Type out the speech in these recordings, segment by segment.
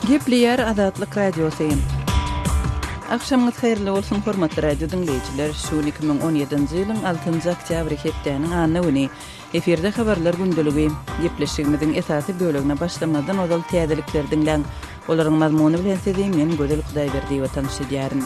Gepliyer Azatlyk Radiosu. Akşamınız hayırlı olsun hormatly radio dinleyijiler. Şu 2017-nji ýylyň 6-njy oktýabr hepdeniň anyny güni. Eferde habarlar gündüligi. Gepleşigimiziň esasy bölegine başlamadan odal täzelikler dinleň. Olaryň mazmuny bilen sizin men Gözel Hudaýberdi we tanışýaryn.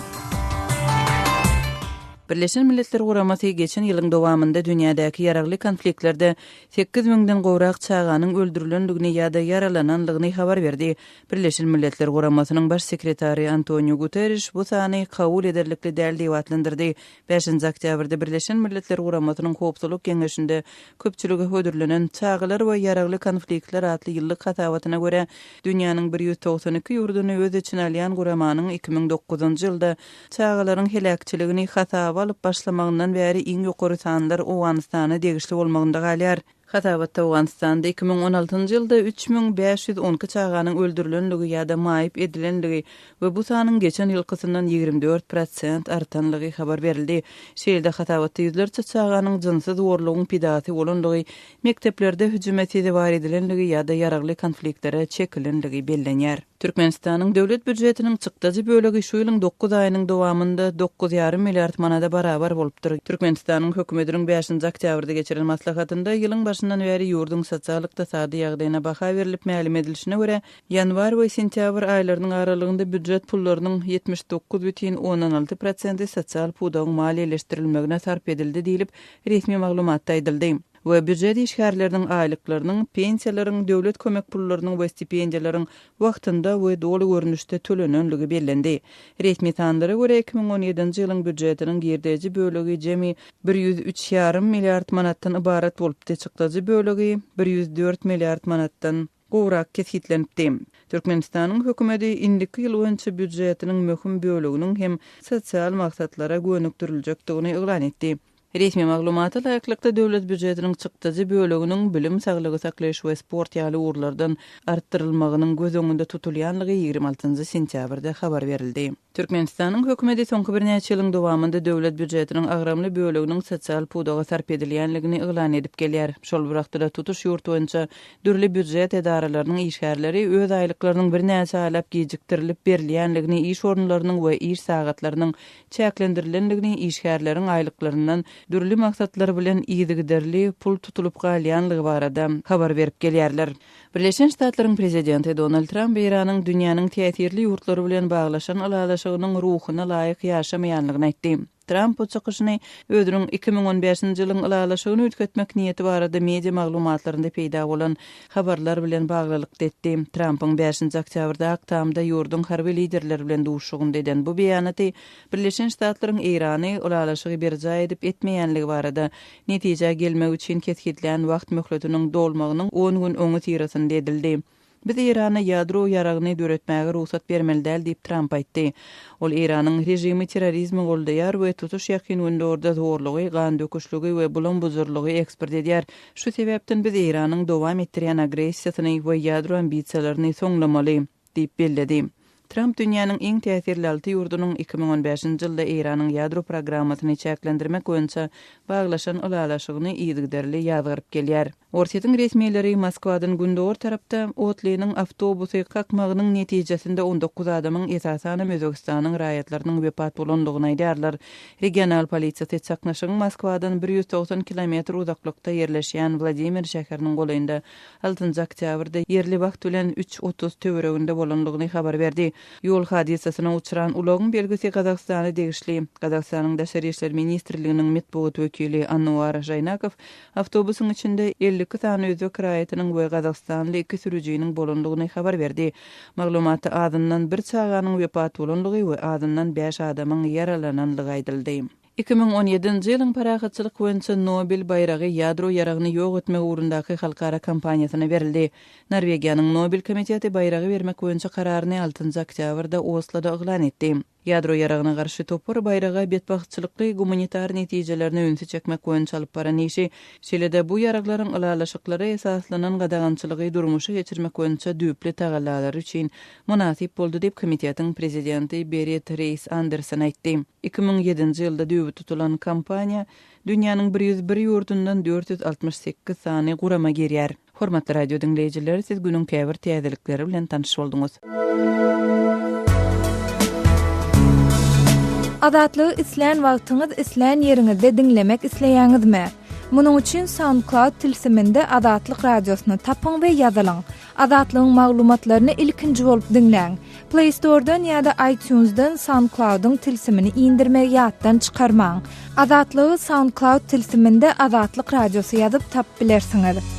Birleşen Milletler Guramasy geçen ýylyň dowamında dünýädäki ýaragly konfliktlerde 8000-den gowrak çağanyň öldürilendigini ýa-da yaralananlygyny habar berdi. Birleşen Milletler Guramasynyň baş sekretary Antonio Guterres bu sany kabul ederlikli däl diýip atlandyrdy. 5-nji oktýabrda Birleşen Milletler Guramasynyň Howpsuzlyk Geňeşinde köpçüligi öldürilen çağlar we ýaragly konfliktler atly ýyllyk hatawatyna görä dünýäniň 192 ýurduny öz içine alýan Guramanyň 2009-njy ýylda çağlaryň helakçylygyny hata alıp başlamagyndan bäri iň ýokary sanlar Owganistana degişli bolmagynda galýar. Hatabatda Owganistanda 2016-njy ýylda 3512 çağanyň öldürilenligi ýa-da maýyp edilenligi we bu sanyň geçen ýylkysyndan 24% artanlygy habar berildi. Şeýle hatabatda ýüzlerçe çağanyň jynsyz gorlugyň pidasy bolanlygy, mekteplerde hüjüm etdi bar edilenligi ýa-da ýaragly konfliktlere çekilenligi bellenýär. Türkmenistanyň döwlet büdjetiniň çykdyjy bölegi şu ýylyň 9 aýynyň dowamında 9,5 milliard manada barabar bolupdyr. Türkmenistanyň hökümetiniň 5-nji oktýabrda geçirilen maslahatynda ýylyň başyndan bäri ýurdun sosiallyk tasady ýagdaýyna baha berilip mälim edilişine görä, ýanwar we sentýabr aýlarynyň aralygynda büdjet pullarynyň 79,16% sosial pudagyň maliýeleşdirilmegine sarp edildi diýilip resmi maglumatda aýdyldy. We büdjet işgärleriniň aýlyklarynyň, pensiýalaryň, döwlet kömek pullarynyň we stipendiýalaryň wagtynda we doly görnüşde tölenenligi bellendi. Resmi sanlara görä 2017-nji ýylyň büdjetiniň girdeji bölegi jemi 103,5 milliard manatdan ibarat bolupdy. Çykdyjy bölegi 104 milliard manatdan gowrak kesitlenipdi. Türkmenistanyň hökümeti indiki ýyl boýunça büdjetiniň möhüm böleginiň hem sosial maksatlara gönükdirilýekdigini eglan etdi. Resmi maglumata laýyklykda döwlet büdjetiniň çykdyjy böleginiň bilim, saglygy saklaýyş we sport ýaly urlardan artdyrylmagynyň göz öňünde tutulýanlygy 26-njy sentýabrda habar berildi. Türkmenistanyň hökümeti soňky bir näçe ýylyň dowamında döwlet büdjetiniň agramly böleginiň sosial pudaga sarp edilýänligini eglan edip gelýär. Şol wagtda tutuş ýurt boýunça dürli büdjet edaralarynyň işgärleri öz aýlyklarynyň bir näçe aýlap gejikdirilip berilýänligini, iş orunlarynyň we iş sagatlarynyň çäklendirilýänligini, işgärleriň aýlyklaryndan dürli maksatlar bilen ýygyderli pul tutulup galýanlygy barada habar berip gelýärler. Birleşen Ştatlaryň prezidenti Donald Trump Iranyň dünýäniň täsirli ýurtlary bilen baglaşan alalaşygynyň ruhyna laýyk ýaşamaýanlygyny aýtdy. Trump bu çykyşyny özüniň 2015-nji ýylyň alalaşygyny ötketmek niýeti barada media maglumatlarynda peýda bolan habarlar bilen baglanlyk etdi. Trumpyň 5-nji oktýabrda Aktamda ýurdun harby liderleri bilen duşugynda eden bu beýanaty Birleşen Ştatlaryň Irany alalaşygy berja edip etmeýänligi barada netije gelmek üçin kesgitlen wagt möhletiniň dolmagynyň 10 gün öňe tirasynda edildi. Biz Irana ýadro ýaragyny döretmäge ruhsat bermeli däl diýip Trump aýtdy. Ol Iranyň rejimi terrorizmi goldaýar we tutuş ýakyn orda zorlugy, gan döküşlügi we bulan buzurlugy ekspert edýär. Şu sebäpden biz Iranyň dowam etdirýän agressiýasyny we ýadro ambisiýalaryny soňlamaly diýip belledi. Trump dünýäniň iň täsirli 6 ýurdunyň 2015-nji ýylda Iranyň ýadro programmasyny çäklendirmek boýunça baglaşan alalaşygyny ýygyderli ýazgyryp gelýär. Ortiýetiň resmiýetleri Moskwadan gündor tarapda Otlynyň awtobusy kakmagynyň netijesinde 19 adamyň esasany Özbekistanyň raýatlarynyň wepat bolandygyny aýdýarlar. Regional polisiýa çaknaşygyň Moskwadan 190 kilometr uzaklykda ýerleşýän Vladimir şäheriniň golaýynda 6-njy oktýabrda ýerli wagt bilen 3:30 töwereginde bolandygyny habar berdi. Ýol hadisasyna uçuran ulagyň belgisi Kazakstana degişli. Kazakstanyň Daşary işler ministrliginiň metbuat wekili Anwar Jaynakow awtobusyň içinde 52 sany özbek raýatynyň we Kazakstanly 2 sürüjiniň bolandygyny habar berdi. Maglumaty adyndan bir çağanyň wepat bolandygy we adyndan 5 adamyň yaralananlygy aýdyldy. 2017-nji ýylyň parahatçylyk boýunça Nobel baýragy ýadro ýaragyny ýok etmek ugrundaky halkara kampaniýasyna berildi. Norwegiýanyň Nobel komiteti baýragy bermek boýunça kararyny 6-njy oktýabrda Osloda eglan etdi. Ýadro ýaragyna garşy topar baýraga betbaxtçylykly gumanitar netijelerini öňe çekmek boýunça alyp baran işi, şeýle bu ýaraklaryň alalaşyklary esaslanan gadagançylygy durmuşa geçirmek boýunça düýpli tagallalar üçin munasip boldy diýip komitetiň prezidenti Berit Reiss-Andersen aýtdy. 2007-nji ýylda düýbü tutulan kampaniýa dünýäniň 101 ýurdundan 468 sany gurama gerýär. Hormatly radio dinleyijileri, siz günüň käbir täzelikleri bilen tanyş bolduňuz. Adatlygy isleýän wagtyňyz isleýän ýeriňizde dinlemek isleýäňizmi? Munuň üçin SoundCloud tilsiminde Adatlyk radiosyny tapyň we ýazylyň. Adatlygyň maglumatlaryny ilkinji bolup dinläň. Play Store'dan ýa-da iTunes'dan SoundCloud'un tilsimini indirmek ýatdan çykarmaň. Adatlygy SoundCloud tilsiminde Adatlyk radiosy ýazyp tap bilersiňiz.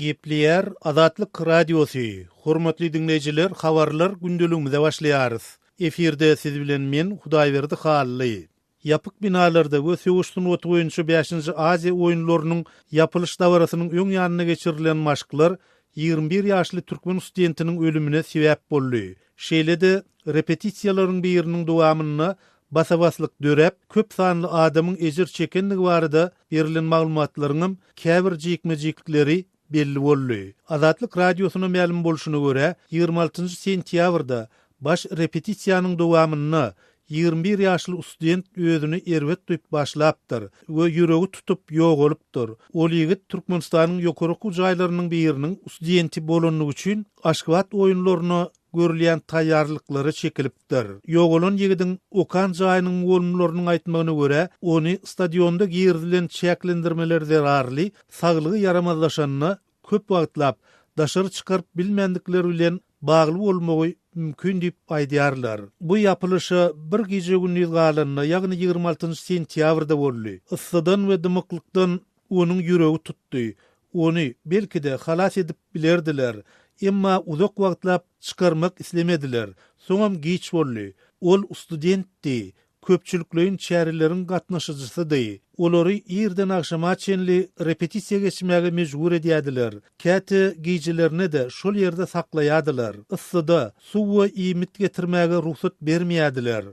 Gepleýär Adatlyk radiosy. Hormatly dinleýijiler, habarlar gündeligimize başlaýarys. Efirde siz bilen men Hudaýberdi Hally. Yapık binalarda we söwüşdün otu boýunça 5-nji Aziýa oýunlarynyň yapylyş dawrasynyň öň ýanyna geçirilen maşklar 21 ýaşly türkmen studentiniň ölümine sebäp boldy. Şeýlede repetisiýalaryň biriniň dowamyny basabaslyk dörep, köp sanly adamyň ejir çekendigi barada berilen maglumatlaryň käbir jekmejeklikleri belli boldy. Adatlyk radiosyna ma'lum bolşuny görä 26 sentýabrda baş repetisiýanyň dowamyny 21 ýaşly student özüni erwet duýup başlapdyr we ýüregi tutup ýok bolupdyr. Ol ýigit Türkmenistanyň ýokarky jaýlarynyň biriniň studenti bolanyny üçin Aşgabat oýunlaryna görülýän taýýarlyklary çekilipdir. Ýok bolan ýigidiň Okan jaýynyň bolumlarynyň aýtmagyna görä, ony stadionda girdilen çäklendirmeler zararly, saglygy yaramazlaşanyny köp wagtlap daşary çykaryp bilmendikleri bilen bagly bolmagy mümkin diýip aýdýarlar. Bu ýapylışy bir gece günü galanyna, ýagny 26 sentýabrda boldy. Issydan we dymyklykdan onuň ýüregi tutdy. Ony belki-de halas edip bilerdiler, emma uzak wagtlap çykarmak islemediler. Soňam geç boldy. Ol studentdi. Köpçüliklerin çärileriň gatnaşyjysydy. Olary ýerden akşama çenli repetisiýa geçmäge mejbur edýärdiler. Käte giýjilerini de şol ýerde saklaýardylar. Issyda suwa iýmit getirmäge ruhsat bermeýärdiler.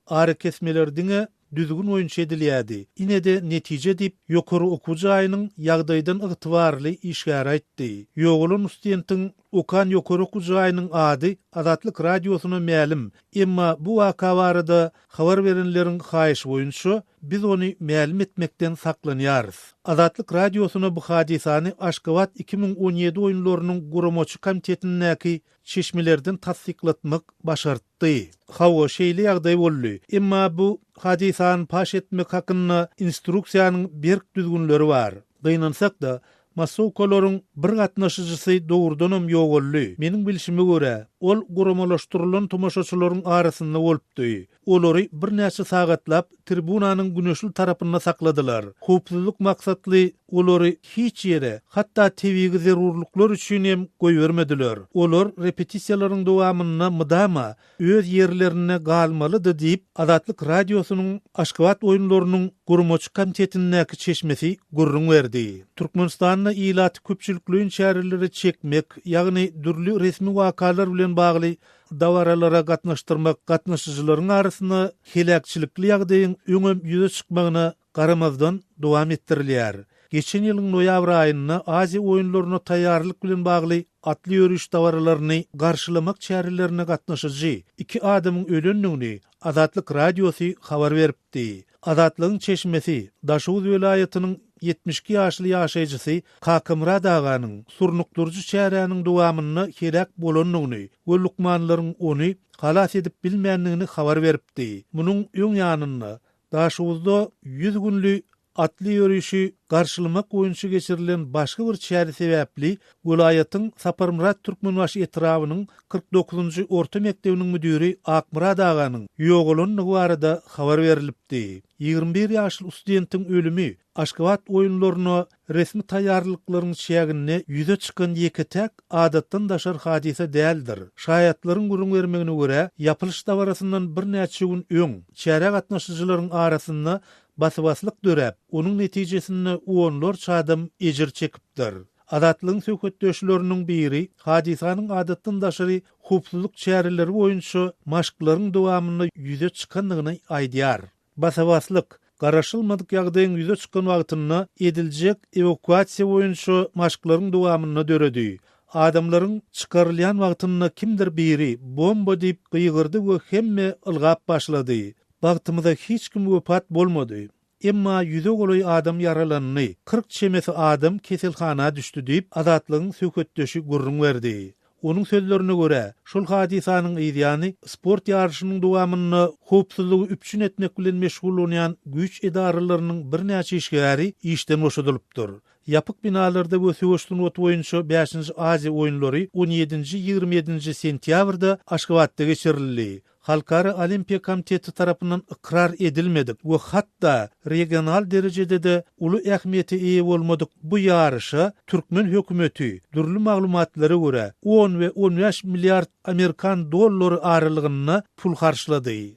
Ary kesmelerdiňe düzgün oýunç edilýärdi. Ine-de netije dip ýokary okuw jaýynyň ýagdaýdan ygtybarly işgär aýtdy. Ýogulan studentiň Okan ýokary okuw jaýynyň ady Adatlyk radiosyna ma'lum. Emma bu waka barada habar berenleriň haýyşy boýunça biz ony ma'lum etmekden saklanýarys. Adatlyk radiosyna bu hadisany Aşgabat 2017 oýunlarynyň guramaçy komitetiniňki çeşmelerden tasdiklatmak başartdy. Hawa şeýle ýagdaý boldy. Emma bu hadisan paş etmek hakyna instruksiýanyň berk düzgünleri bar. Gynansak da Masowkolaryň bir gatnaşyjysy dogrudanam ýok boldy. Meniň bilişime görä, ol guramalaşdyrylan tomaşaçylaryň arasynda bolupdy. Olary bir näçe sagatlap tribunanyň güneşli tarapyna sakladylar. Howpsuzlyk maksatly olary hiç ýere, hatda TV-ge zerurluklar üçin hem goýbermediler. Olar repetisiýalaryň dowamyny mydama öz ýerlerine galmalydy diýip Adatlyk radiosynyň Aşgabat oýunlarynyň guramaçy komitetiniňki çeşmesi gurrun berdi. Türkmenistanyň ýylaty köpçüliklerin çäreleri çekmek, ýagny dürli resmi wakalar bilen bagly dawaralara gatnaşdyrmak gatnaşyjylaryň arasyna helakçylikli ýagdaýyň öňe ýüze çykmagyna garamazdan dowam etdirilýär. Geçen ýylyň noýabr aýynda Aziýa oýunlaryna taýýarlyk bilen bagly atly ýörüş dawaralaryny garşylamak çärelerine gatnaşyjy 2 adamyň ölendigini Adatlyk radiosy habar beripdi. Adatlygyň çeşmesi Daşowuz welaýatynyň 72 ýaşly ýaşaýjysy Kakymrad aganyň surnukdurjy çäräniň dowamyny helak bolandygyny we lukmanlaryň ony halas edip bilmänligini habar beripdi. Munyň öň ýanyna Daşowuzda 100 günlük atly ýörüşi garşylamak boýunça geçirilen başga bir çäre sebäpli welaýatyň Saparmurad Türkmenbaşy etrawynyň 49-njy orta mektebiniň müdiri Akmurad aganyň ýogulanlygy barada habar berilipdi. 21 ýaşly studentiň ölümi Aşgabat oýunlaryna resmi taýýarlyklaryň şägine ýüze çykan ýeketek adatdan daşar hadise däldir. Şaýatlaryň gurrun bermegine görä, ýapylyş dawarasyndan bir näçe gün öň çäre gatnaşyjylaryň arasynda basabaslyk dörep, onuň netijesinde onlar çadam ejir çekipdir. Adatlygyň söhbetdeşleriniň biri hadisanyň adatdan daşary howpsuzlyk çäreleri boýunça maşklaryň dowamyny ýüze çykandygyny aýdýar. Basabaslyk garaşylmadyk ýagdaýyň ýüze çykan wagtyna ediljek evakuasiýa boýunça maşklaryň dowamyny döredi. Adamlaryň çykarylýan wagtyna kimdir biri bomba diýip gıýgyrdy we hemme ılgap başlady. Wagtymyzda hiç kim wepat bolmady. Emma yüze goloy adam yaralanny, 40 çemesi adam keselhana düştü diýip azatlygyň sökötdeşi gurrun berdi. Onun sözlerine göre, şol hadisanyň ýa-ni sport ýarşynyň dowamyny howpsuzlygy üpçün etmek bilen meşgul bolýan güýç edaralarynyň bir näçe işgäri işden boşadylypdyr. Yapık binalarda wösüwüşdün ot boýunça 5-nji Aziýa oýunlary 17-27 sentýabrda Aşgabatda geçirildi. Halkara Olimpiya Komiteti tarapyndan ikrar edilmedik we hatda regional derejede de uly ähmiýete eýe bolmadyk bu ýarışa Türkmen hökümeti durly maglumatlara görä 10 we 15 milliard Amerikan dollary aralygyna pul harçlady.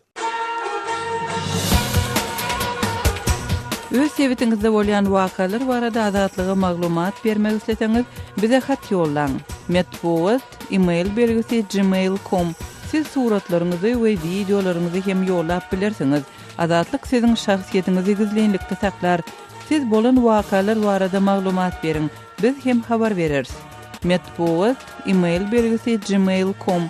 Öz sebitingizde bolýan wakalar barada azatlyga maglumat bermek isleseňiz bize hat ýollaň. Metbuat email bergisi gmail.com. Siz suratlaryňyzy we videolaryňyzy hem ýollap bilersiňiz. Azatlyk siziň şahsiýetiniňizi gizlenlikde saklar. Siz bolan wakalar barada maglumat beriň. Biz hem habar bereriz. Metbuat email bergisi gmail.com.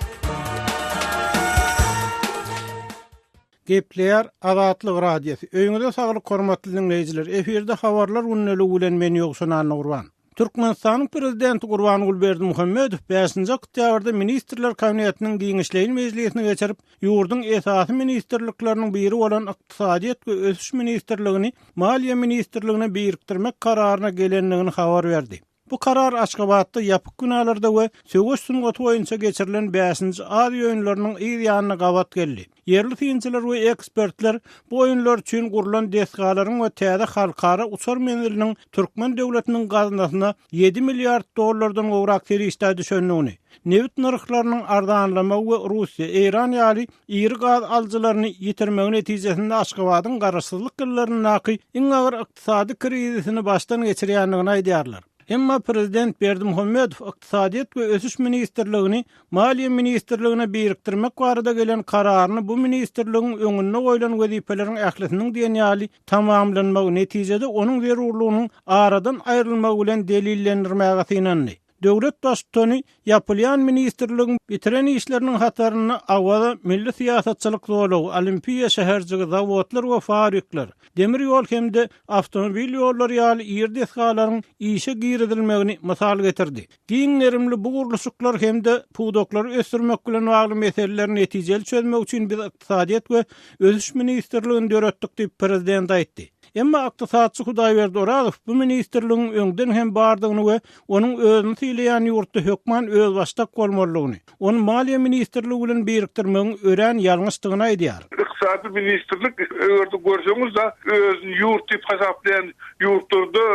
Gepler Azatlyk radiosu. Öňüňizde saglyk hormatly dinleýijiler. Eferde habarlar unnely bilen men ýoksunan Gurban. Türkmenistanyň prezidenti Gurbanguly Berdimuhammedow 5-nji oktýabrda ministrler kabinetiniň giňişleýin mejlisine geçirip, ýurdun esasy ministrlikleriniň biri bolan Ykdysadyýat we Ösüş ministrligini Maliýe ministrligine birikdirmek kararyna gelenligini habar berdi. Bu karar Aşgabatda yapık binalarda we söwüş sungaty boýunça geçirilen 5-nji Aziýa oýunlarynyň ýygynyna gabat geldi. Yerli fiýinçiler we ekspertler bu oýunlar üçin gurulan destgalaryň we täze halkara uçar menziliniň Türkmen döwletiniň gazynasyna 7 milliard dollardan gowrak terişde düşenligini, newit narhlarynyň ardanlama we Russiýa, Iran ýaly iri gaz aljylaryny ýitirmegi netijesinde Aşgabatyň garaşsyzlyk gyllaryny naky iň agyr ykdysady krizisini başdan geçirýänligini aýdýarlar. Emma prezident Berdimuhammedow Ykdysadyýat we Ösüş ministrligini Maliýe ministrligine birikdirmek barada gelen kararyny bu ministrligiň öňünde goýulan wezipeleriň ählisiniň diýenýäli tamamlanmagy netijede onuň zerurlygynyň aradan aýrylmagy bilen delillendirmäge synandy. Döwlet başçyny ýapylýan ministrligiň bitiren işleriniň hataryny awada milli siýasatçylyk zowlagy, olimpiýa şäherçiligi, zawodlar we fabrikler, demir ýol hemde awtomobil ýollary ýaly ýer destgalaryň işe giridilmegini mysal getirdi. Giňlerimli bu gurulşyklar hemde pudoklary ösdürmek bilen bagly meseleleri netijeli çözmek üçin biz ykdysadyýat we Ösüş ministrligini döretdik diýip prezident aýtdy. Emma ykdysatçy Hudaýberdi Oradow bu ministrligiň öňden hem bardygyny we onuň özüni tiýleýän ýurtda hökman öz başdak bolmalygyny, onu Maliýe ministrligi bilen birikdirmegiň ören ýalňyşdygyny aýdýar. Iqtisadi ministrlik öňürde görseňiz da özüni ýurt diýip hasaplayan ýurtlarda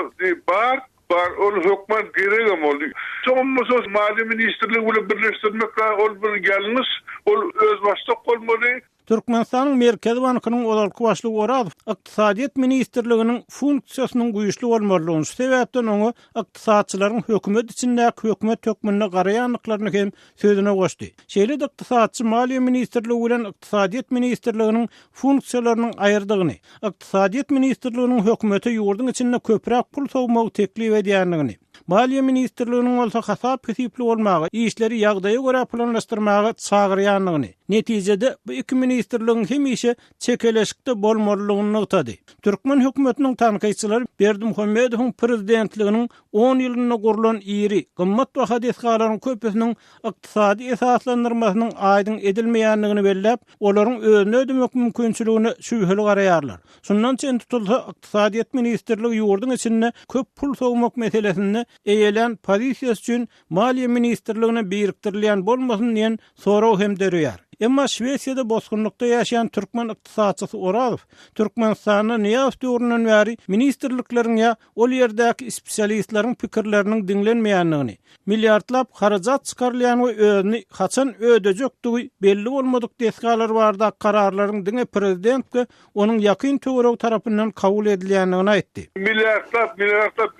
bar ol hökman geregem boldy. Çoğumuz Maliýe ministrligi bilen birleşdirmek ol bir ýalňyş, ol öz başdak bolmaly. Türkmenistanyň Merkezi Bankynyň olarky başlygy Oradow Ykdysadyýat ministrliginiň funksiýasynyň güýçli bolmalygyny sebäpden oňa ykdysatçylaryň hökümet içindäki hökümet tökmenine garaýanlyklaryny hem sözüne goşdy. Şeýle ykdysatçy Maliýe ministrligi bilen Ykdysadyýat ministrliginiň funksiýalarynyň aýyrdygyny, Ykdysadyýat ministrliginiň hökümete ýurdun içinde köpräk pul sowmagy teklip edýänligini, Maliýe ministrliginiň bolsa hasap kesipli bolmagy, işleri ýagdaýa görä planlaşdyrmagy çagyrýanlygyny, netijede bu iki ministrligiň hem işe çekeleşikde bolmalygyny noktada. Türkmen hökümetiniň tanqyçylary Berdimuhammedowyň prezidentliginiň 10 ýylyna gurulan iri, gymmat baha destgalaryň köpüsiniň ykdysady esaslandyrmasynyň aýdyn edilmeýänligini belläp, olaryň özüne ödemek mümkinçiligini şübheli garaýarlar. Şundan çen tutulsa Ykdysadyýat ministrligi ýurdun içinde köp pul sowmak meselesini eýelen pozisiýasy üçin Maliýe ministrligine birikdirilýän bolmasyn diýen soraw hem derýär. Emma Şwesiýada bozgunlukda ýaşaýan türkmen ykdysatçysy Oradow, Türkmenistanyň Niýaw döwründen bäri ministrlikleriň ýa ol ýerdäki spesialistleriň pikirleriniň dinlenmeýänligini, milliardlap harajat çykarylýan we özüni haçan ödejekdigi belli bolmadyk destgalar barda kararlaryň diňe prezident we onuň ýakyn töwereg tarapyndan kabul edilýänligini aýtdy. Milliardlap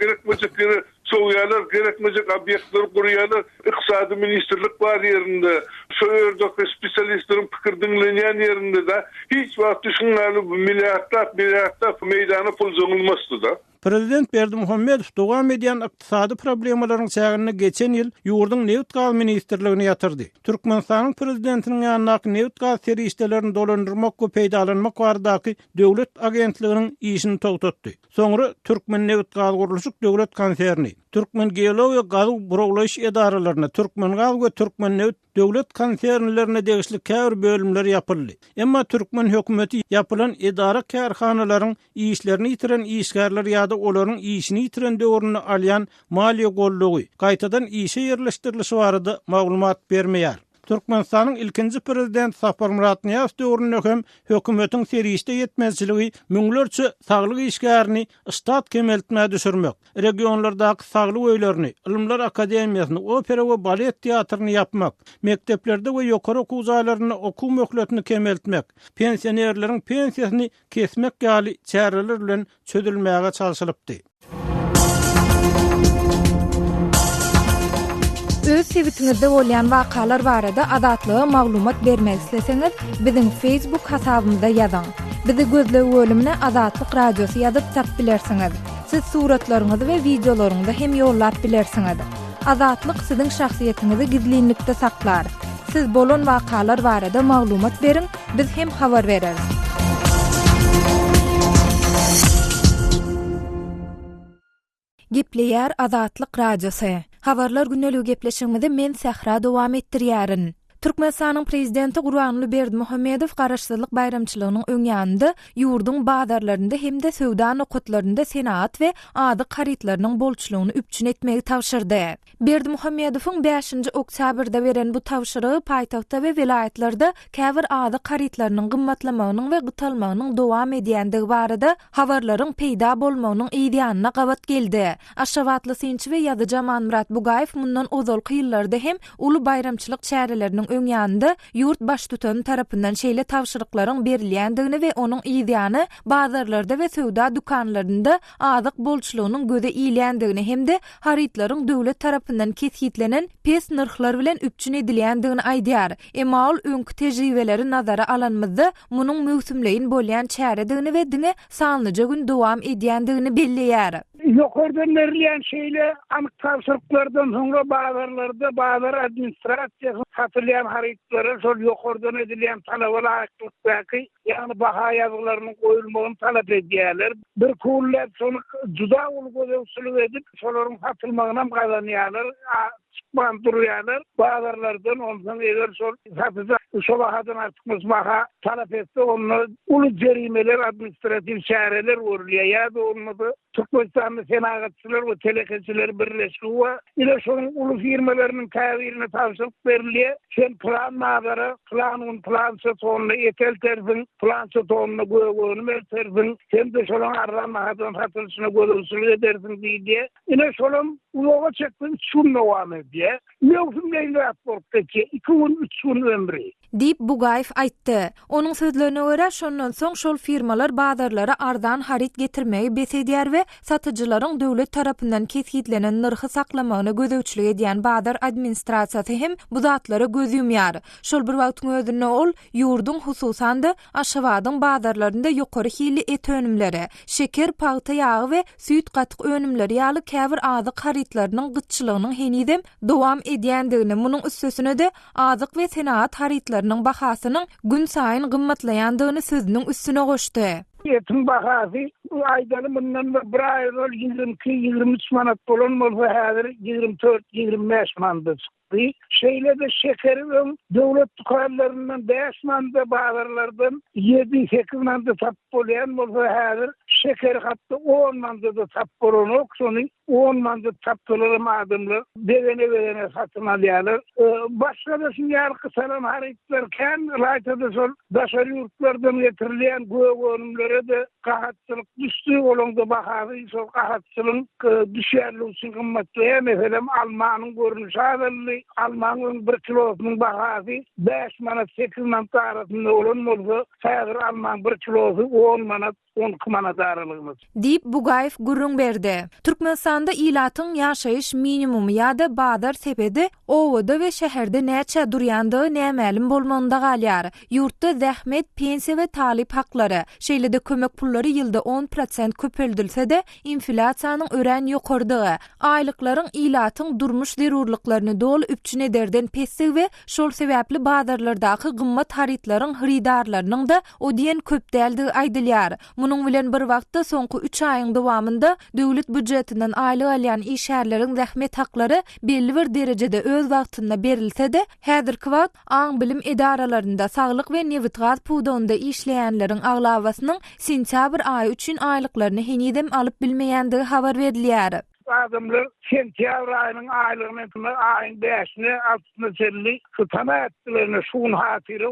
gerekmejek soýalar, gerekmejek obýektler gurýarlar. Ykdysady ministrlik bar ýerinde, şoýerdäki spesialistleriň pikir dinlenýän ýerinde de hiç wagt düşünmäli milliardlap meýdana pul zoňulmasdy da. Prezident Berdimuhammedow dowam edýän ykdysady problemlaryň çägini geçen ýyl ýurdun Neft gaz ministrligine ýatyrdy. Türkmenistanyň prezidentiniň ýanyna neft gaz serişdelerini dolandyrmak we peýdalanmak baradaky döwlet agentliginiň işini togtatdy. Soňra Türkmen Neft gaz gurulşyk döwlet konserni, Türkmen Geologiýa gaz buraglaş edaralaryna, Türkmen gaz we Türkmen Neft döwlet konsernlerine degişli käbir bölümler yapyldy. Emma Türkmen hökümeti yapılan edara kärhanalaryň işlerini ýitiren işgärler ýa-da olaryň işini ýitiren döwrüni alýan maliýe gollugy gaýtadan işe ýerleşdirilişi barada maglumat bermeýär. Türkmenistanyň ilkinji prezident Sapar Murat Niýazow döwründe hem hökümetiň serişde ýetmezçiligi müňlerçe saglyk işgärini istat kemeltmä düşürmek, regionlardaky saglyk öýlerini, Ilmlar Akademiýasyny, opera we balet teatryny yapmak, mekteplerde we ýokary okuw zaýlaryny okuw möhletini kemeltmek, pensionerleriň pensiýasyny kesmek ýaly çäreler bilen çözülmäge çalyşylypdy. Öz sewitingizde bolýan wakalar barada adatlyga maglumat bermek isleseňiz, biziň Facebook hasabymyza ýazyň. Bizi gözlegi bölümine Adatlyk Radiosu ýazyp tap bilersiňiz. Siz suratlaryňyzy we videolaryňyzy hem ýollap bilersiňiz. Adatlyk siziň şahsiýetiniňizi gizlinlikde saklar. Siz bolan wakalar barada maglumat beriň, biz hem habar bereriz. Gepleýär Adatlyk Radiosu. Habarlar günneligi gepleşigimizde men Sahra dowam etdirýärin. Türkmenistanyň prezidenti Gurbanuly Berdimuhammedow garaşsyzlyk bayramçylygynyň öňýände ýurdun bazarlarynda hem de söwda nokatlarynda senat we ady haritlarynyň bolçulugyny üpçün etmegi tawşyrdy. Berdimuhammedowyň 5-nji oktýabrda beren bu tawşyrygy paýtagtda we vilayatlerde käbir ady haritlarynyň gymmatlamagynyň we gytalmagynyň dowam edýändigi barada habarlaryň peýda bolmagynyň ýa-da gabat geldi. Aşgabatly synçy we ýazyjy Murat Bugaýew mundan ozalky ýyllarda hem uly bayramçylyk çäreleriniň öňýände ýurt baş tutan tarapyndan şeýle tawşyryklaryň berilýändigini we onuň ýa-da bazarlarda we söwda dukanlarynda adyk bolçulugynyň göze ilýändigini hem de haritlaryň döwlet tarapyndan kesgitlenen pes narhlar bilen üpçün edilýändigini aýdýar. Emma ol öňkü tejribeleri nazara alanmazda munyň möhsümleýin bolýan çäredigini we diňe sanlyca gün dowam edýändigini belleýär. Yukarıdan verilýän şeýle anyk tawşyryklardan soňra bazarlarda bazar administrasiýasy satylýan haritlara şol yukarıdan edilýän talabalar haýyklykdaky ýani baha ýazgylarynyň goýulmagyny talap edýärler. Bir kullap şonu juda uly usul edip şolaryň satylmagyna gazanýarlar. Çıkman durýarlar. Bazarlardan ondan eger şol satyjy şol bahadan artykmys baha talap etse onu uly jerimeler administrativ şähereler görülýär. Onu Türkmenistan senagatçylar we telekeçiler birleşigi ile şonuň uly firmalarynyň täbirini tawşyryp berilýär. Şen plan nazara, plan sonu etel terfin, plan sonu goýuny merterfin, hem de şonuň arramadan satylşyna goýulşy edersin diýdi. Ile şonuň uloga çekdim şunu dowam edýär. Möhümleýin raportdaky 2-3 gün ömri. Dip Bugaýew aýtdy. Onuň sözlerine görä şondan soň şol firmalar bazarlara ardan harit getirmegi besedýär we satyjylaryň döwlet tarapyndan kesgitlenen narhy saklamagyna gözegçilik edýän bazar administrasiýasy hem bu zatlara göz ýumýar. Şol bir wagtyň özünde ol ýurdun hususan da Aşgabatyň bazarlarynda ýokary hili et önümleri, şeker, paýta ýagy we süýt gatyk önümleri ýaly käbir adyk haritlarynyň gytçylygynyň henidem dowam edýändigini, munyň üstesine de adyk we senat haritlarynyň bahasynyň gün saýyn gymmatlaýandygyny sözüniň üstüne goşdy. Etin bahasy aýdany mundan bir aýda 22-23 manat bolan bolsa häzir 24-25 manat. Şeýle de şekerin döwlet dukanlaryndan 5 manat bazarlardan 7-8 manat tap bolýan bolsa häzir şeker hatda 10 manat tap bolan şonu 10 manat tapdylar adamlar degene satyn alýarlar. Başga da şunýar kısalan haritler kan raýtada şol daşary ýurtlardan getirilýän goýunlary de gahatçylyk düşdi bolanda bahasy şol gahatçylyk düşýärligi üçin gymmatlaýar. Meselem almanyň görünüşi adamly almanyň 1 kilosynyň bahasy 5 manat 8 manat arasynda bolan bolsa, häzir alman 1 kilosy 10 manat 12 manat aralygymyz. Dip Bugayev gurrun berdi. Türkmenistanda ilatyň ýaşaýyş minimumu ýa-da bazar sepedi owada we şäherde näçe durýandygy nämälim bolmanda galýar. Ýurtda zähmet, pensiýa we talip haklary, şeýle-de kömek pullary ýylda 10% köpeldilse-de inflasiýanyň ören ýokardygy, aýlyklaryň ilatyň durmuş zerurlyklaryny dol üpçün ederden pesig we şol sebäpli bazarlardaky gymmat haritlaryň hiridarlarynyň da o diýen köp däldi aýdylýar. Munyň bilen bir wagtda soňky 3 aýyň dowamında döwlet budjetinden aýlyk alýan işgärleriň zähmet haklary belli bir derejede öz wagtynda berilse-de, häzirki wagt aň bilim edaralarynda saglyk we newit gaz puwdonda işleýänleriň aglawasynyň sentýabr aýy üçin aýlyklaryny henidem alyp bilmeýändigi habar berilýär. Adamlar sentýabr aýynyň aýlygyny aýyň 5-ni 6-ny çelli şu tamatlaryny şuň hatyry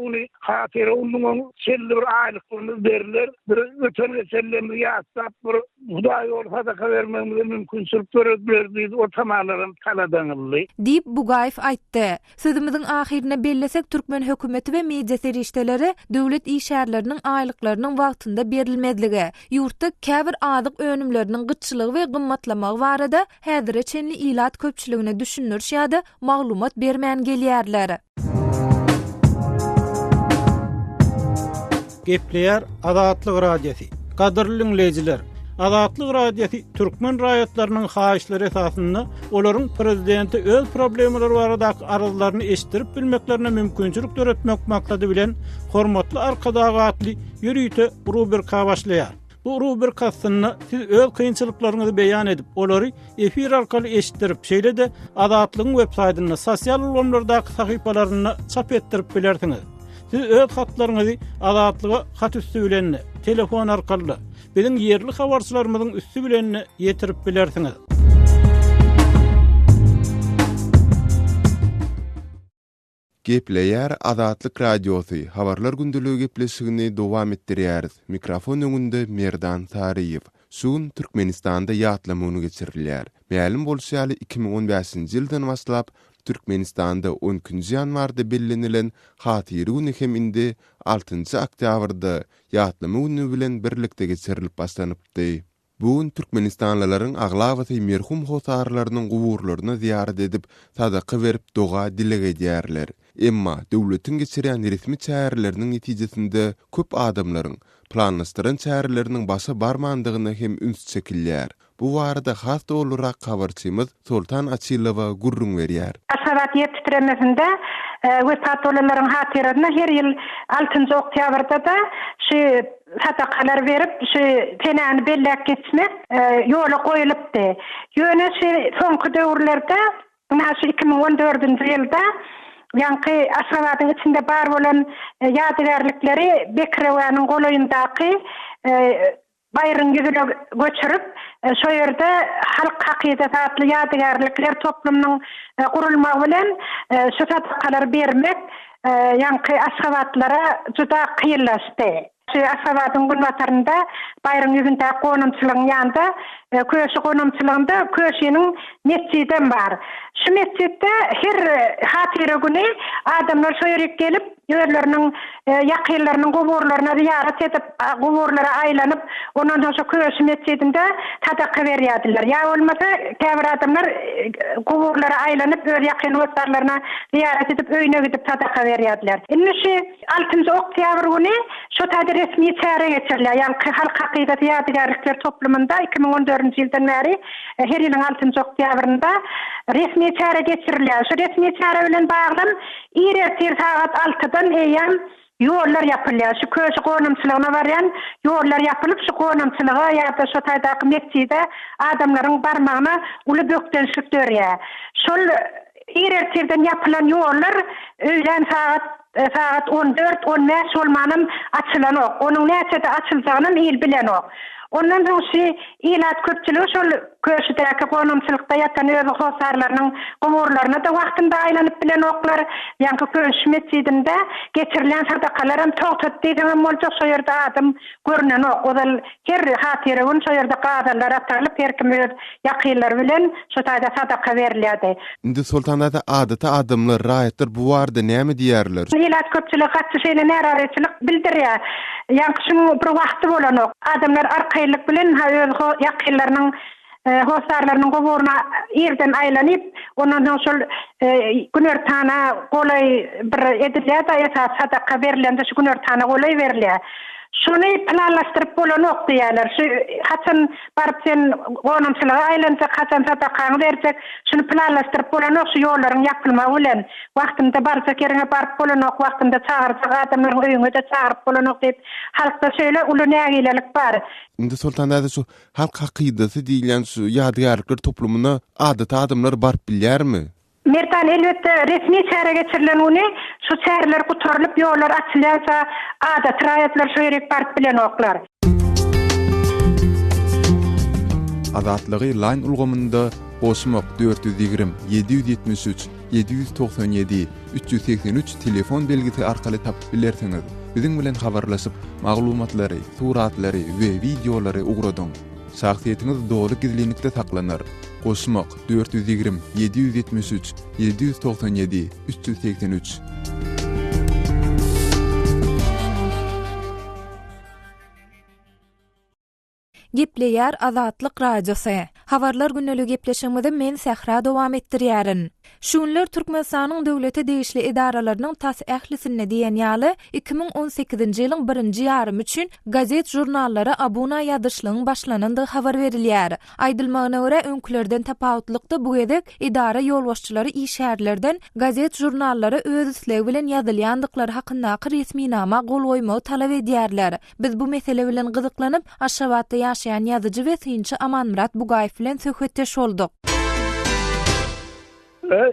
unyň çelli bir aýlyklaryny berler. Bir ötön çellerini ýatsap bir Hudaý ol sadaka bermemiz mümkinçilik berdi o tamallarym taladanly. Dip Bugayev aýtdy. Sözümizin ahirine bellesek Türkmen hökümeti we media serişdeleri döwlet işgärleriniň aýlyklarynyň wagtynda berilmedligi, ýurtda käbir adyk önümleriniň gyçylygy we gymmatlamagy barada häzire çenli ilat köpçüligine düşünürş ýa-da maglumat bermän gelýärler. Gepleýär Azatlyk radiosi. Gadyrly dinleýijiler, Azatlyk radiosi türkmen raýatlarynyň haýyşlary esasynda olaryň prezidenti öz problemleri baradaky aryzlaryny eşdirip bilmeklerine mümkinçilik töretmek maksady bilen hormatly arkadagatly ýürüýte rubrika başlaýar. Bu rubrikasyny siz öz kynçylyklaryňyzy beýan edip, olary efir arkaly eşitdirip, şeýle-de Azatlygyň web saýtyna, sosial ulamlardaky sahypalaryna çap etdirip bilersiňiz. Siz öz hatlaryňyzy Azatlyga hat üstü bilen, telefon arkaly, biziň ýerli habarçylarymyzyň üstü bilen ýetirip bilersiňiz. Gepleýär Azatlyk radiosu. Habarlar gündüligi gepleşigini dowam etdirýäris. Mikrofon öňünde Merdan Tariýew. Şuň Türkmenistanda ýatlamyny geçirilýär. Mälim bolýaly 2015-nji ýyldan başlap Türkmenistanda 12-nji ýanwarda bellenilen hatyry güni hem indi 6-njy oktýabrda ýatlamy güni bilen birlikde geçirilip başlanypdy. Bugün Türkmenistanlylaryň aglawasy merhum hotarlarynyň guburlaryna ziyaret edip sadaka berip doga dilek edýärler. Emma döwletiň geçirýän resmi çäherleriniň netijesinde köp adamlaryň planlastyran çäherleriniň başa barmandygyna hem üns çekilýär. Bu barada has olarak habarçymyz Sultan Açylowa gurrun berýär. Aşabat ýetdirmesinde we patolalaryň hatyryna her ýyl 6-njy oktýabrda da şu sadakalar berip şu tenäni bellek geçmek ýola goýulypdy. Ýöne şu soňky döwürlerde, näçe 2014-nji ýylda ýanky Aşgabatyň içinde bar bolan ýadygarlykları Bekrewanyň golaýyndaky bayrın yüzüne göçürüp, şo ýerde halk hakydata atly ýadygarlyklar toplumynyň gurulmagy bilen şu sadakalar bermek ýanky Aşgabatlara juda kynlaşdy. Aşgabatyň gulbatarynda bayrın yüzünde konumçylygyň ýanynda köşe konumçylygynda köşenin mesciden bar. Şu mescidde her hatyry güni adamlar şo ýere gelip ýörleriniň ýakynlarynyň guburlaryna ziyaret edip guburlara aýlanyp ondan soň şu köşe mescidinde sadaka berýärdiler. Ýa bolmasa käbir adamlar guburlara aýlanyp öz ýakyn dostlaryna ziyaret edip öýüne gidip sadaka berýärdiler. Indi şu 6-njy oktýabr güni şu taýda resmi çäre geçirilýär. Ýani halk hakydaty ýadygarlyklar toplumynda 2014-nji ýyldan beri her ýylyň 6-njy oktýabrynda resmi çäre geçirilýär. Şu resmi çäre bilen baglan ertir saat 6-dan eýan ýollar ýapylýar. Şu köşe konumçylygyna barýan ýollar ýapylyp şu konumçylyga ýa-da şu taýdaky mescide adamlaryň barmagyna uly bökdenşik dörýär. Şol ertirden ýapylan ýollar öýlen saat 14-15 bolmanym açylanok. Onuň näçede açyljagyny ýyl bilenok. Ondan soň şu ilat köpçüligi şol köşedäki gonumçylykda ýatan öz hosarlarynyň gowurlaryna da wagtynda aýlanyp bilen oklar, ýa-ni köşk mescidinde geçirilen sadakalarym togtat diýdiňem boljak şo ýerde adam görünen ok. Odal her hatire gün şo ýerde gadalar atalyp her kim öz ýakynlary bilen şo taýda sadaka berilýärdi. Indi Sultanada adata adamlar, raýatlar bu barada näme diýerler? Hilat köpçülik hatda şeýle näraretçilik bildirýär. Ýa-ni şunuň bir wagty bolan ok. Adamlar arkaýlyk bilen öz ýakynlarynyň hosarlarynyň gowuruna ýerden aýlanyp, ondan şol günertana golay bir edilýär da ýa sadaka berilende şu günertana golay berilýär. Şunu planlaştırıp bolan ok diýerler. Şu haçan barıp sen gonumçylyga aýlanjak, haçan sadakaňy berjek, şunu planlaştırıp bolan ok şu ýollaryň ýapylma bilen. Wagtynda barjak ýerine barıp bolan ok, wagtynda çağırjak adamlaryň öýüne de çağıryp bolan ok diýip halkda şeýle uly nägilelik bar. Indi Sultanada şu halk hakydasy diýilen şu ýadygärlikler toplumuna adata adamlar barıp bilýärmi? Mertan elbette resmi çäre geçirilen uny şu çäreler gutarylyp ýollar açylýarsa adat raýatlar şu ýerek barıp bilen oklar. Adatlygy line ulgamynda Osmak 420 773 797 383 telefon belgisi arkaly tapyp bilersiňiz. Biziň bilen habarlaşyp maglumatlary, suratlary we videolary ugradyň. Şahsiýetiniz dogry gizlilikde saklanır. Osmak 420 773 797 383. Gepleýär Azatlyk radiosy. Habarlar günnälik gepleşigimizde men Sahra dowam etdirýärin. Şunlar Türkmenistanyň döwleti değişli idaralarynyň tas ählisine diýen ýaly 2018-nji ýylyň 1-nji ýarym üçin gazet jurnallara abuna ýadyşlygyň başlanandy habar berilýär. Aýdylmagyna görä öňkülerden tapawutlykda bu gedek idara ýolbaşçylary işärlerden gazet jurnallara öz islegi bilen ýazylýandyklary hakyndaky resminama gol goýmagy talap edýärler. Biz bu mesele bilen gyzyklanyp Aşgabatda ýaşaýan ýazyjy we synçy Amanmurat Bugaýew bilen söhbetdeş boldyk.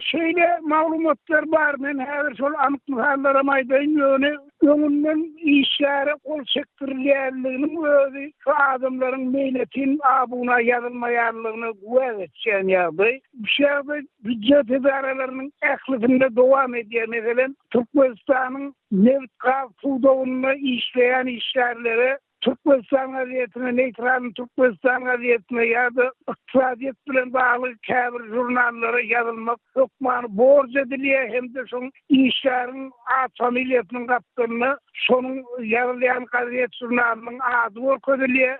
Şöyle maglumatlar bar, men häzir şol anyklyklara maýdaýyn ýöne öňünden işlere kol çekdirilýärligini özi şu adamlaryň meýletin abuna ýazylmaýanlygyny güwet etýän ýagdaý. Bu şeýle büdjet idaralarynyň ählifinde dowam edýän meselen Türkmenistanyň neft gaz suwdawyna işleýän işlerlere Türkmenistan gazetine, neytral Türkmenistan gazetine ýa-da ykdysadyýet bilen bagly käbir jurnallara ýazylmak hukmany borç edilýär, hemde şoň işleriň ad familiýasynyň gapdyryny şonuň ýazylýan gazet jurnalynyň ady görkezilýär.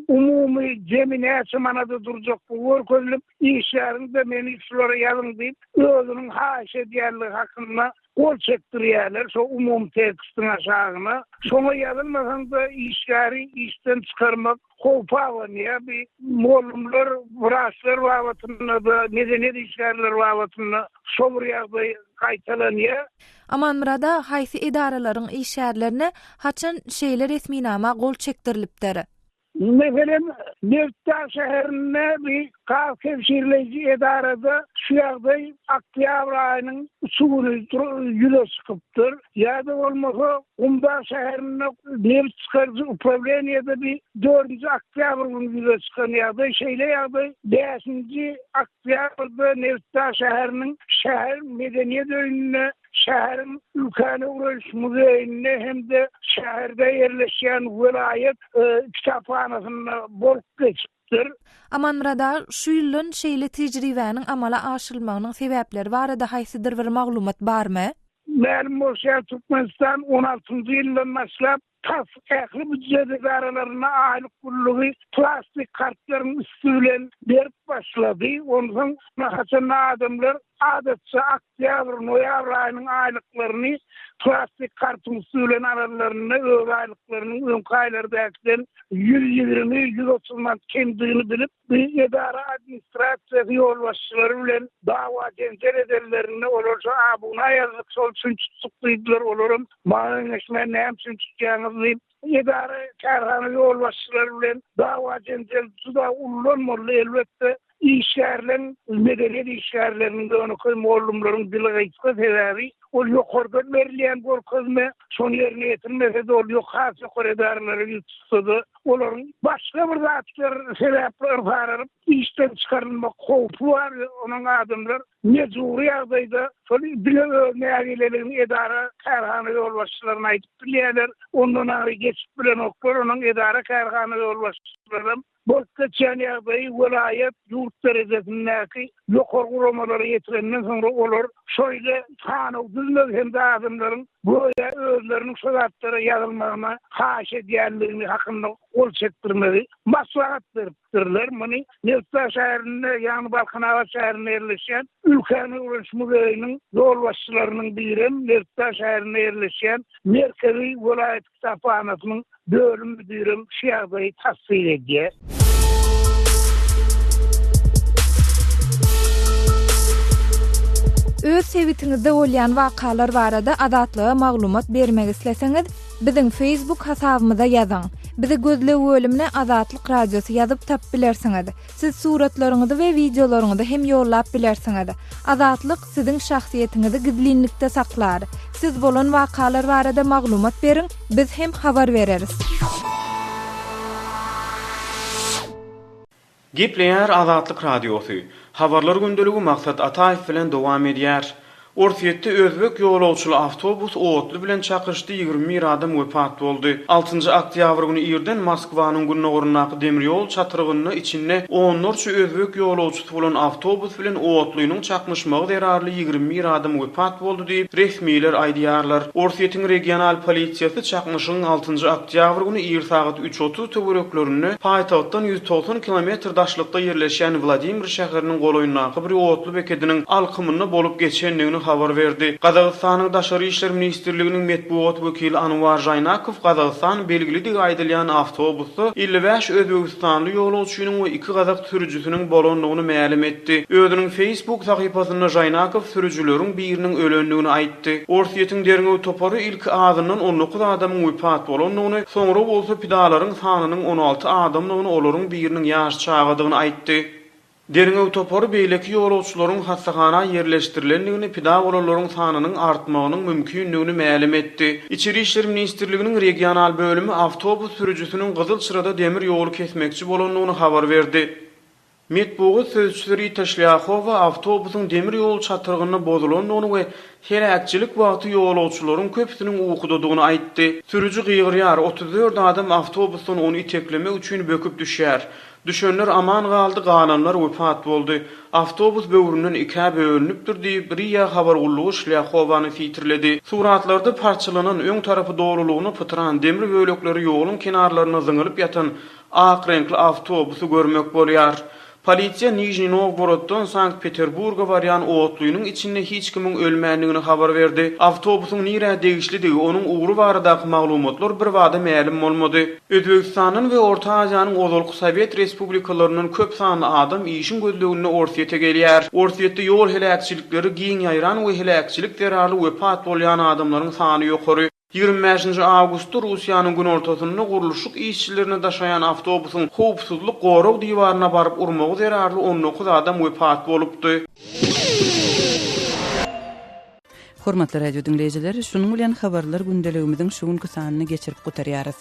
Umumy jeminäçe manada durjak bu görkezilip işlerinde meni şulara ýazyň diýip özüniň haýş edýänligi hakynda gol çekdirýärler şo umum tekstiň aşagyna. Şoňa ýazylmasanda işleri işten çıkarmak howpagyny bir molumlar, wraçlar wagtynda da medeniyet işgärleri wagtynda şol ýagdaý gaýtalanýar. Amanmurada haýsy idaralaryň işgärlerine haçan şeýle resminama gol çekdirilipdir. Meselen Neftdağ şäherinde bir gaz hemşirleyici edarada şu ýagdaý oktýabr aýynyň usuly ýüle çykypdyr. Ýa-da bolmasa Umdağ şäherinde neft çykarjy upravleniýede bir 4-nji oktýabr güni ýüle çykan ýagdaý şeýle ýagdaý 5-nji oktýabrda Neftdağ şäheriniň şäher medeniýet öýüne şäherin ülkäni uruluş muzeýine hemde şäherde ýerleşýän welaýet kitapxanasyna bolup geçipdir. Amanmurada şu ýylyň şeýle tejribäniň amala aşyrylmagynyň sebäpleri barada haýsydyr bir maglumat barmy? Ma'lum bolsa Türkmenistan 16-njy ýyldan başlap tas ähli büdjet idaralaryna aýlyk pullugy plastik kartlaryň üstülen berip başlady. Ondan haçan adamlar adatça oktýabr, noýabr aýynyň aýlyklaryny plastik kartyn üstülen alalaryny, öz aýlyklaryny öňki aýlardäkinden 120-130 manat kemdigini bilip, bir idara administrasiýasy ýolbaşçylary bilen dawa gençler ederlerini olar şu abuna ýazyk şol üçin tutdylar olaram. Maňa näme näme üçin tutýanyňyzy diýip idara karhany ýolbaşçylary bilen dawa gençler juda ullanmaly elbetde işlerlen medeniyet işlerlerinde onu koy mollumların dili gaytsa sebebi ol yokordan verilen bol kozme son yerine yetirmese de ol yok hası koredarları yutsudu. Olorun başka bir zatlar sebepler var. İşten çıkarılmak korku var. Onun adımlar mecburi yağdaydı. Bile neyagelerin edara kayhanı yol başlarına aytıp bileler. Ondan ağrı geçip bilen oklar onun edara kayhanı yol başlarına Bozkır Çaniyağdayı velayet yurt derecesindeki yokor kuramaları yetirenden sonra olur. Şöyle tanıdığınız hem de adımların böyle özlerinin soğatları yazılmağına haşa diyenlerini hakkında kol çektirmeli. Maslahat veriptirler. Bunu Nevzat şehrinde yani Balkanava şehrine yerleşen ülkenin ulaşımı beyinin yol başçılarının birim Nevzat şehrine yerleşen Merkezi Velayet Kitaphanası'nın bölüm müdürüm Şia'dayı tasvir ediyor. Öz sevitiňizde bolýan wakalar barada adatlyga maglumat bermek isleseňiz, biziň Facebook hasabymyza ýazyň. Bizi gözlep bölümine Adatlyk Radiosu ýazyp tap bilersiňiz. Siz suratlaryňyzy we videolaryňyzy hem ýollap bilersiňiz. Adatlyk siziň şahsiýetiniňizi gizlinlikde saklar. Siz bolan wakalar barada maglumat beriň, biz hem habar bereriz. Gepleýär Adatlyk Radiosu. Habarlar gündeligi maksat Ataýew bilen dowam edýär. Orsiýetde özbek ýolawçyly awtobus otly bilen çakyrşdy 20 adam wepat boldy. 6-njy oktýabr güni ýerden Moskwanyň günnägorundaky demir ýol çatyrygyny içinde onlarça özbek ýolawçysy bolan awtobus bilen otlynyň çakmışmagy derarly 20 adam wepat boldy diýip resmiler aýdýarlar. Orsiýetiň regional polisiýasy çakmışyň 6-njy oktýabr güni ýer saat 3:30 töwereklerini paýtagtdan 190 km daşlykda ýerleşen Vladimir şäheriniň goloýundaky bir otly bekediniň alkymyny bolup geçendigini habar verdi. Qazaqstanyň Daşary işler ministrliginiň medeniýet wekili Anwar Jaynakow Qazaqstan belgili diýip aýdylýan awtobusy 55 Özbegistanly ýolawçynyň we 2 Qazaq sürüjüsiniň bolanlygyny ma'lum etdi. Özüniň Facebook sahypasynda Jaynakow sürüjüleriň biriniň ölendigini aýtdy. Orsiýetiň derňew topary ilk azyndan 19 adamyň wepat bolanlygyny, soňra bolsa pidalaryň sanynyň 16 adamlygyny olaryň biriniň ýaş çagadygyny aýtdy. Derňew topary beýleki ýolawçylaryň hastahana ýerleşdirilendigini, pida bolalaryň sanynyň artmagynyň mümkinligini ma'lum etdi. İçeri işler ministrliginiň regional bölümi awtobus sürüjüsiniň Gyzyl Çyrada demir ýoly kesmekçi bolanlygyny habar berdi. Medeniýet sözçüleri Taşlyakowa awtobusyň demir ýol çatyrygyny bozulandygyny we heräkçilik wagty ýolawçylaryň köpsiniň uýkudadygyny aýtdy. Sürüjü gygyrýar, 34 adam awtobusdan onu itekleme üçin böküp düşýär. Düşenler aman galdy, galanlar wepat boldy. Awtobus böwründen 2 bölünipdir diýip Riýa habar gullugy Şlyakowany fitrledi. Suratlarda parçalanan öň tarapy dolulugyny pytyran demir bölekleri ýoluň kenarlaryna zyňylyp ýatan ak renkli awtobusy görmek bolýar. Polisiýa Nijni Novgoroddan Sankt-Peterburga barýan otlynyň içinde hiç kimin ölmändigini habar berdi. Awtobusyň nire degişlidigi, onuň ugry baradaky maglumatlar bir wada ma'lum bolmady. Özbegistanyň we Orta Aziýanyň ozalky Sowet respublikalarynyň köp sanly adam işin gözlegine Orsiýete gelýär. Orsiýetde ýol helakçylikleri giň ýaýran we helakçylik derarly wepat bolýan adamlaryň sany ýokary. 25 Awgustda Russiýanyň gün ortasynda guruluşyk işçilerini daşayan awtobusyň howpsuzlyk goraw diýwaryna baryp urmagy derarly 19 adam wepat bolupdy. Hormatly radio dinleýijiler, şunuň bilen habarlar gündeligimiziň şu günkü sanyny geçirip gutarýarys.